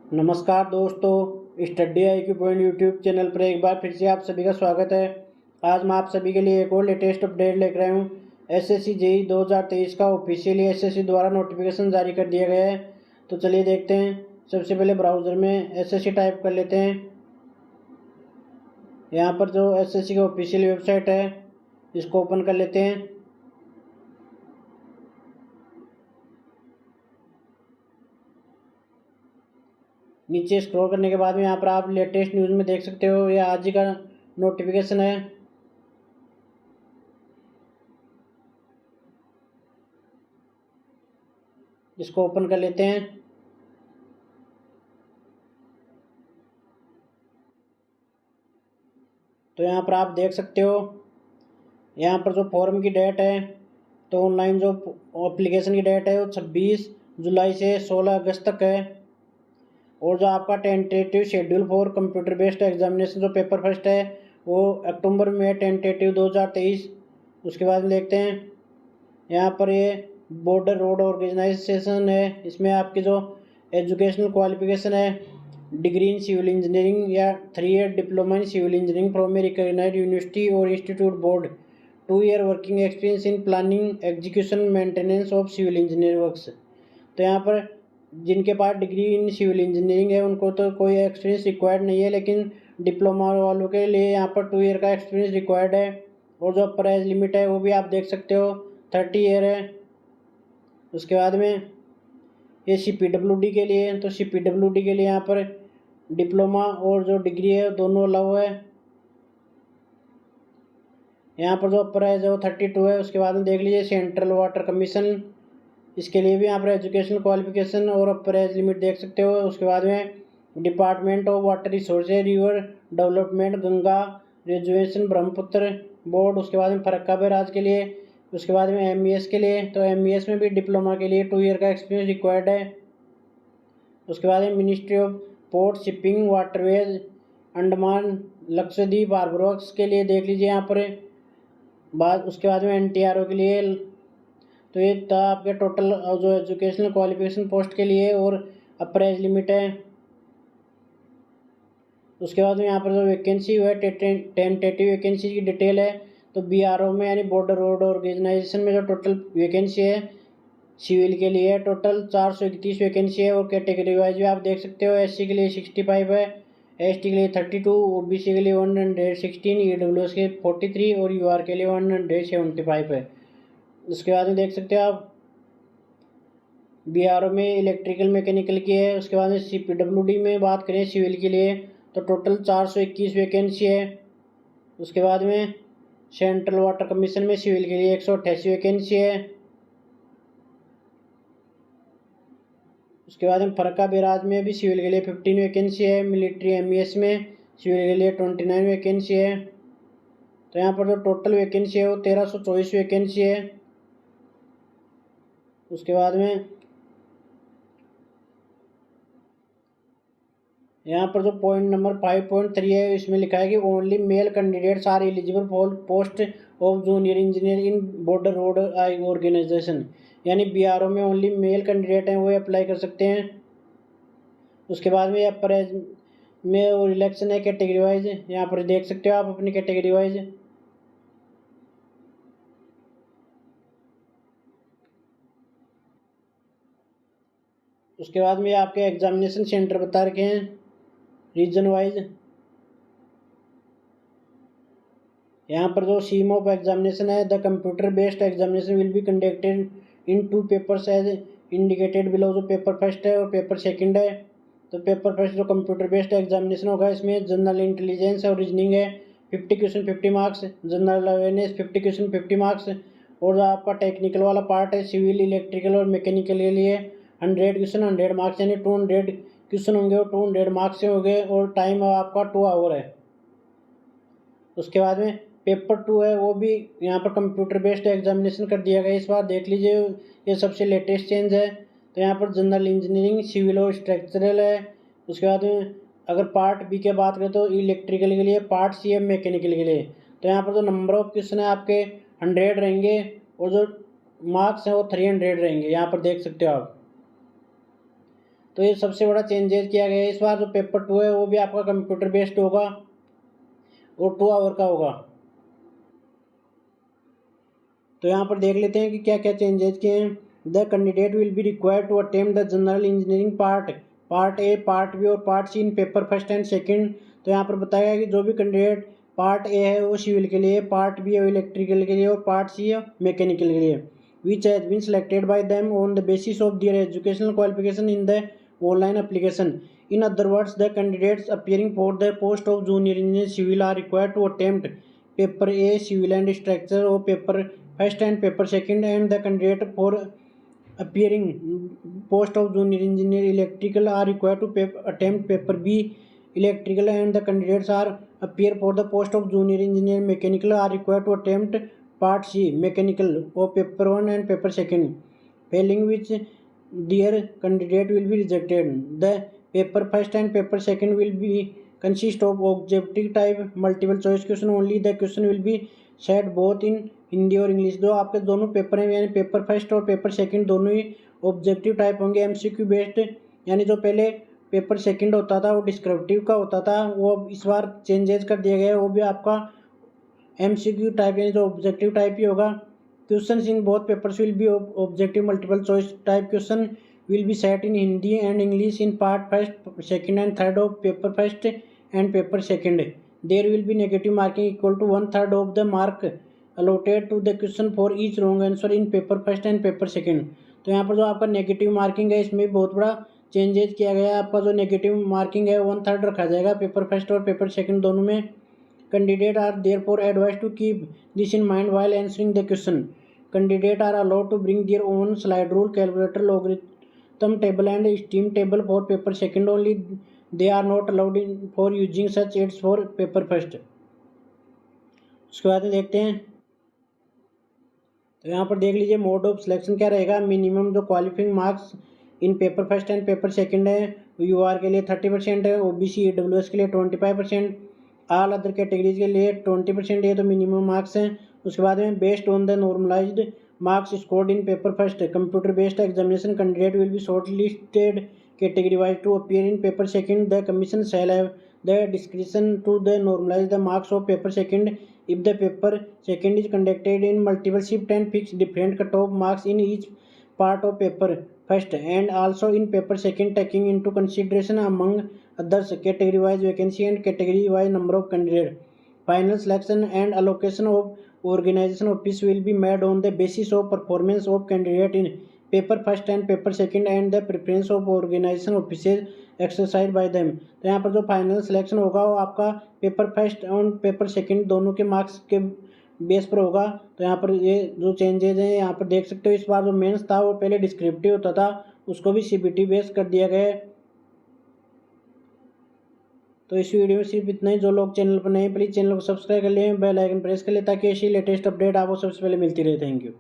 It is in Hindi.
नमस्कार दोस्तों, study IQ point YouTube channel पर एक बार फिर से आप सभी का स्वागत है। आज मैं आप सभी के लिए एक और लेटेस्ट अपडेट लेकर आया हूँ। SSC JEE 2023 का ऑफिशियली SSC द्वारा नोटिफिकेशन जारी कर दिया गया है। तो चलिए देखते हैं। सबसे पहले ब्राउज़र में SSC टाइप कर लेते हैं। यहाँ पर जो SSC की ऑफिशियल वेबसाइट है इसको ओपन कर लेते हैं। नीचे स्क्रॉल करने के बाद में यहाँ पर आप लेटेस्ट न्यूज़ में देख सकते हो, ये आज ही का नोटिफिकेशन है। इसको ओपन कर लेते हैं। तो यहाँ पर आप देख सकते हो, यहाँ पर जो फॉर्म की डेट है, तो ऑनलाइन जो एप्लीकेशन की डेट है वो 26 जुलाई से 16 अगस्त तक है। और जो आपका tentative schedule for computer based examination जो पेपर फर्स्ट है वो अक्टूबर में टेंटेटिव 2023। उसके बाद में देखते हैं, यहाँ पर ये बॉर्डर रोड ऑर्गेनाइजेशन है। इसमें आपकी जो एजुकेशनल क्वालिफिकेशन है, डिग्री इन सिविल इंजीनियरिंग या 3 year diploma in civil engineering from a recognised university और institute board, 2 year working experience in planning execution maintenance of civil engineering works. तो यहाँ पर जिनके पास डिग्री इन सिविल इंजीनियरिंग है उनको तो कोई एक्सपीरियंस रिक्वायर्ड नहीं है, लेकिन डिप्लोमा वालों के लिए यहाँ पर 2 ईयर का एक्सपीरियंस रिक्वायर्ड है। और जो अपर एज लिमिट है वो भी आप देख सकते हो, 30 ईयर है। उसके बाद में ये CPWD के लिए, तो CPWD के लिए यहाँ पर डिप्लोमा और जो डिग्री है दोनों अलाउ है। यहाँ पर जो अपर एज है वो 32 है। उसके बाद में देख लीजिए सेंट्रल वाटर कमीशन, इसके लिए भी यहाँ पर एजुकेशनल क्वालिफिकेशन और अपर एज लिमिट देख सकते हो। उसके बाद में department of water resources river development Ganga reservation Brahmaputra board. उसके बाद में फरक्का बैराज के लिए। उसके बाद में MES के लिए, तो MES में भी डिप्लोमा के लिए 2 ईयर का एक्सपीरियंस रिक्वायर्ड है। उसके बाद में ministry of port shipping waterways Andaman Lakshadweep harbour works के लिए देख लीजिए यहाँ पर बाद। उसके बाद में NTRO के लिए। तो ये था आपके टोटल जो एजुकेशनल क्वालिफिकेशन पोस्ट के लिए और अपर एज लिमिट है। उसके बाद में यहाँ पर जो वैकेंसी है टेंटेटिव वैकेंसी की डिटेल है। तो BRO में यानी बॉर्डर रोड ऑर्गेनाइजेशन में जो टोटल वैकेंसी है सिविल के लिए टोटल 431 वैकेंसी है। और कैटेगरी वाइज भी आप देख सकते हो, SC के लिए 65 है, ST के लिए 32, OBC के लिए 116, EWS के 43 और UR के लिए 175 है। उसके बाद में देख सकते हो आप BRO में इलेक्ट्रिकल मैकेनिकल की है। उसके बाद में CPWD में बात करें सिविल के लिए तो टोटल 421 वैकेंसी है। उसके बाद में सेंट्रल वाटर कमीशन में सिविल के लिए 188 वैकेंसी है। उसके बाद में फरक्का बैराज में भी सिविल के लिए 15 वैकेंसी है। मिलिट्री MES में सिविल के लिए 29 वैकेंसी है। तो यहाँ पर जो टोटल वैकेंसी है वो 1324 वैकेंसी है। उसके बाद में यहाँ पर जो पॉइंट नंबर 5.3 है इसमें लिखा है कि only male candidates are eligible for post of junior engineer in border road organisation, यानी BRO में ओनली मेल कैंडिडेट हैं वो अप्लाई कर सकते हैं। उसके बाद में अपर एज में रिलैक्सन है कैटेगरी वाइज, यहाँ पर देख सकते हो आप अपनी कैटेगरी वाइज। उसके बाद में आपके एग्जामिनेशन सेंटर बता रखे हैं रीजन वाइज। यहाँ पर जो सीम ऑफ एग्जामिनेशन है, the computer based examination will be conducted in 2 papers as indicated below. जो पेपर फर्स्ट है और पेपर सेकंड है। तो पेपर फर्स्ट जो कंप्यूटर बेस्ड एग्जामिनेशन होगा इसमें जनरल इंटेलिजेंस और रीजनिंग है 50 question 50 marks, general awareness 50 question 50 marks. और जो आपका टेक्निकल वाला पार्ट है सिविल इलेक्ट्रिकल और मैकेनिकल के लिए 100 क्वेश्चन 100 मार्क्स, यानी 200 क्वेश्चन होंगे और 200 मार्क्स से होंगे। और टाइम आपका 2 आवर है। उसके बाद में पेपर 2 है वो भी यहाँ पर कंप्यूटर बेस्ड एग्जामिनेशन कर दिया गया इस बार। देख लीजिए ये सबसे लेटेस्ट चेंज है। तो यहाँ पर जनरल इंजीनियरिंग सिविल और स्ट्रक्चरल है। उसके बाद में अगर पार्ट B की बात करें तो इलेक्ट्रिकल के लिए, पार्ट C है मैकेनिकल के लिए। तो यहाँ पर जो नंबर ऑफ क्वेश्चन है आपके 100 रहेंगे और जो मार्क्स हैं वो 300 रहेंगे, यहाँ पर देख सकते हो आप। तो ये सबसे बड़ा चेंजेस किया गया है इस बार। जो पेपर 2 है वो भी आपका कंप्यूटर बेस्ड होगा और 2 आवर का होगा। तो यहाँ पर देख लेते हैं कि क्या क्या चेंजेस किए हैं। The candidate will be required to attempt the general engineering part A, part B और part C in paper first and second. तो यहाँ पर बताया कि जो भी कैंडिडेट पार्ट ए है वो सिविल के लिए, पार्ट बी है इलेक्ट्रिकल के लिए और पार्ट सी है मैकेनिकल के लिए, which has been selected by them on the basis of their educational qualification in the online application. In other words, the candidates appearing for the post of junior engineer civil are required to attempt paper A civil and structure or paper first and paper second, and the candidate for appearing post of junior engineer electrical are required to attempt paper B electrical, and the candidates are appear for the post of junior engineer mechanical are required to attempt part C mechanical of paper 1 and paper second, failing which their candidate will be rejected. The paper first and paper second will be consist of objective type multiple choice question only. The question will be said both in Hindi और इंग्लिश। जो आपके दोनों पेपर हैं यानी पेपर फर्स्ट और पेपर सेकंड दोनों ही ऑब्जेक्टिव टाइप होंगे, एमसीक्यू बेस्ड। यानी जो पहले पेपर सेकंड होता था वो डिस्क्रिप्टिव का होता था, वो इस बार चेंजेस कर दिया गया है, वो भी आपका एमसीक्यू टाइप यानी जो ऑब्जेक्टिव टाइप ही होगा। Question in both papers will be objective multiple choice type question will be set in Hindi and English in part first, second and third of paper first and paper second. There will be negative marking equal to 1/3 of the mark allotted to the question for each wrong answer in paper first and paper second. तो यहाँ पर जो आपका नेगेटिव मार्किंग है इसमें बहुत बड़ा चेंजेस किया गया है। आपका जो नेगेटिव मार्किंग है 1/3 रखा जाएगा पेपर फर्स्ट और पेपर सेकंड दोनों में। Candidate are therefore advised to keep this in mind while answering the question. Candidate are allowed to bring their own slide rule, calculator, logarithm table and steam table for paper second only. They are not allowed in for using such aids for paper first. उसके बाद देखते हैं। तो यहाँ पर देख लीजिए मोड ऑफ सिलेक्शन क्या रहेगा। मिनिमम जो qualifying marks in paper first and paper second है यूआर के लिए 30% है, ओबीसी ईडब्ल्यूएस के लिए 25%, ऑल अदर कैटेगरीज के लिए 20%। ये तो मिनिमम मार्क्स हैं। उसके बाद में based on the normalised marks scored in paper first computer based examination, candidate will be shortlisted category wise to appear in paper second. The commission shall have the discretion to the normalize the marks of paper second if the paper second is conducted in multiple shift and fix different cutoff marks in each part of paper first and also in paper second, taking into consideration among others category wise vacancy and category wise number of candidates. Final selection and allocation of organization office will be made on the basis of performance of candidate in paper first and paper second and the preference of organization offices exercised by them. तो यहाँ पर जो फाइनल सिलेक्शन होगा वो आपका पेपर फर्स्ट और पेपर सेकंड दोनों के मार्क्स के बेस पर होगा। तो यहाँ पर ये जो चेंजेज हैं यहाँ पर देख सकते हो। इस बार जो मेंस था वो पहले डिस्क्रिप्टिव होता था, उसको भी सीबीटी बेस कर दिया गया है। तो इस वीडियो में सिर्फ इतना ही। जो लोग चैनल पर नए प्लीज़ चैनल को सब्सक्राइब कर लें, बेल आइकन प्रेस कर लें ताकि ऐसी लेटेस्ट अपडेट आपको सबसे पहले मिलती रहे। Thank you.